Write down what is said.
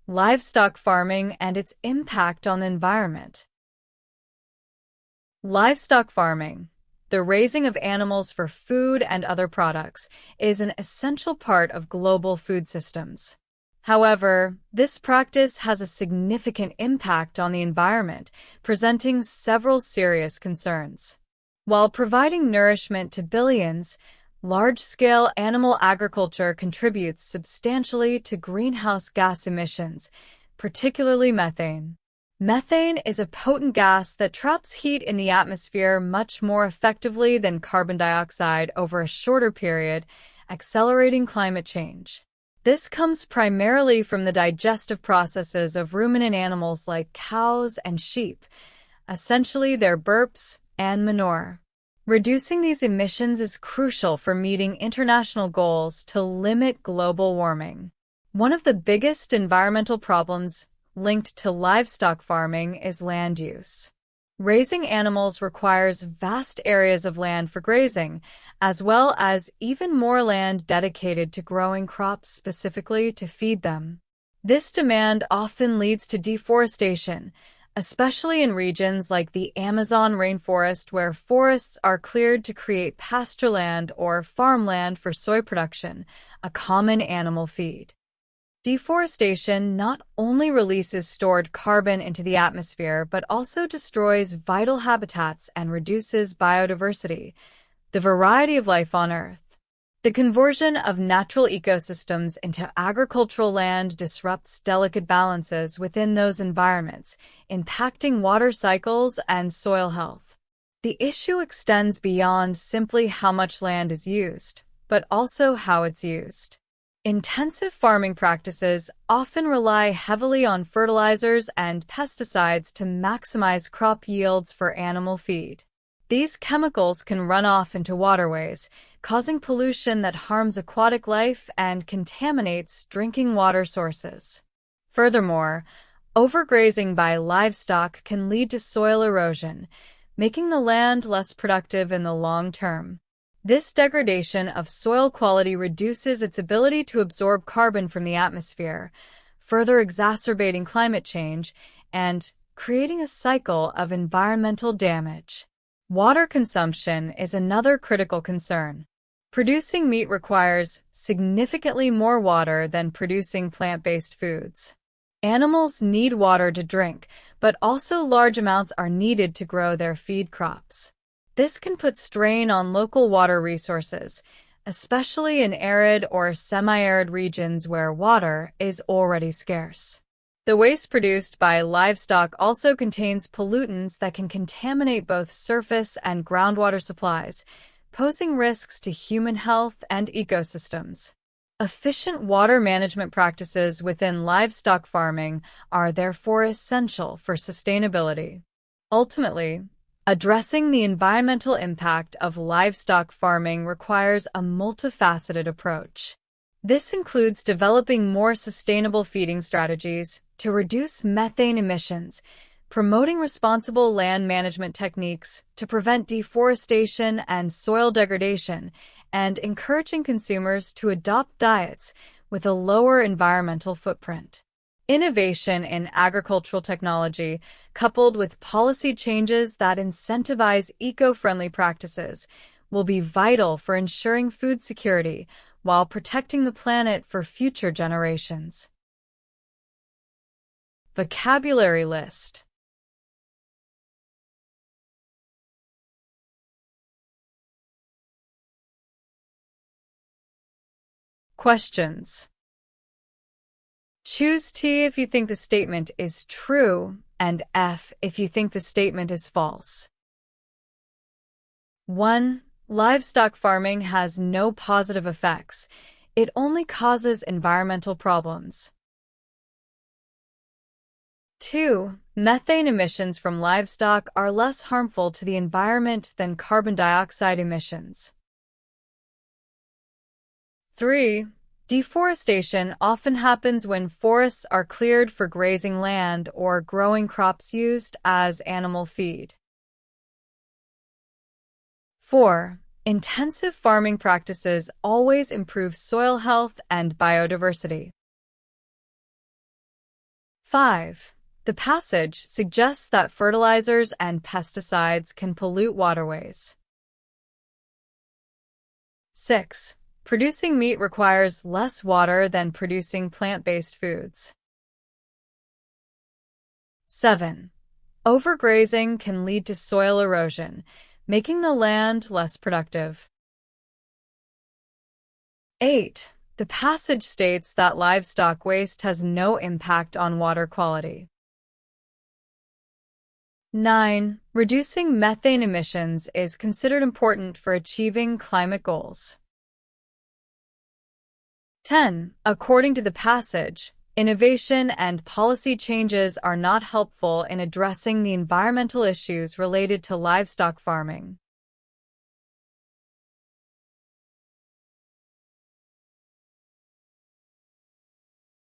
Livestock farming and its impact on the environment. Livestock farming, the raising of animals for food and other products, is an essential part of global food systems. However, this practice has a significant impact on the environment, presenting several serious concerns. While providing nourishment to billions, large-scale animal agriculture contributes substantially to greenhouse gas emissions, particularly methane. Methane is a potent gas that traps heat in the atmosphere much more effectively than carbon dioxide over a shorter period, accelerating climate change. This comes primarily from the digestive processes of ruminant animals like cows and sheep, essentially their burps and manure. Reducing these emissions is crucial for meeting international goals to limit global warming. One of the biggest environmental problems linked to livestock farming is land use. Raising animals requires vast areas of land for grazing, as well as even more land dedicated to growing crops specifically to feed them. This demand often leads to deforestation, especially in regions like the Amazon rainforest where forests are cleared to create pasture land or farmland for soy production, a common animal feed. Deforestation not only releases stored carbon into the atmosphere but also destroys vital habitats and reduces biodiversity, the variety of life on Earth. The conversion of natural ecosystems into agricultural land disrupts delicate balances within those environments, impacting water cycles and soil health. The issue extends beyond simply how much land is used, but also how it's used. Intensive farming practices often rely heavily on fertilizers and pesticides to maximize crop yields for animal feed. These chemicals can run off into waterways, causing pollution that harms aquatic life and contaminates drinking water sources. Furthermore, overgrazing by livestock can lead to soil erosion, making the land less productive in the long term. This degradation of soil quality reduces its ability to absorb carbon from the atmosphere, further exacerbating climate change and creating a cycle of environmental damage. Water consumption is another critical concern. Producing meat requires significantly more water than producing plant-based foods. Animals need water to drink, but also large amounts are needed to grow their feed crops. This can put strain on local water resources, especially in arid or semi-arid regions where water is already scarce. The waste produced by livestock also contains pollutants that can contaminate both surface and groundwater supplies, posing risks to human health and ecosystems. Efficient water management practices within livestock farming are therefore essential for sustainability. Ultimately, addressing the environmental impact of livestock farming requires a multifaceted approach. This includes developing more sustainable feeding strategies to reduce methane emissions, promoting responsible land management techniques to prevent deforestation and soil degradation, and encouraging consumers to adopt diets with a lower environmental footprint. Innovation in agricultural technology, coupled with policy changes that incentivize eco-friendly practices, will be vital for ensuring food security while protecting the planet for future generations. Vocabulary list. Questions. Choose T if you think the statement is true and F if you think the statement is false. 1. Livestock farming has no positive effects. It only causes environmental problems. 2. Methane emissions from livestock are less harmful to the environment than carbon dioxide emissions. 3. Deforestation often happens when forests are cleared for grazing land or growing crops used as animal feed. 4. Intensive farming practices always improve soil health and biodiversity. 5. The passage suggests that fertilizers and pesticides can pollute waterways. 6. Producing meat requires less water than producing plant-based foods. 7. Overgrazing can lead to soil erosion, making the land less productive. 8. The passage states that livestock waste has no impact on water quality. 9. Reducing methane emissions is considered important for achieving climate goals. 10. According to the passage, innovation and policy changes are not helpful in addressing the environmental issues related to livestock farming.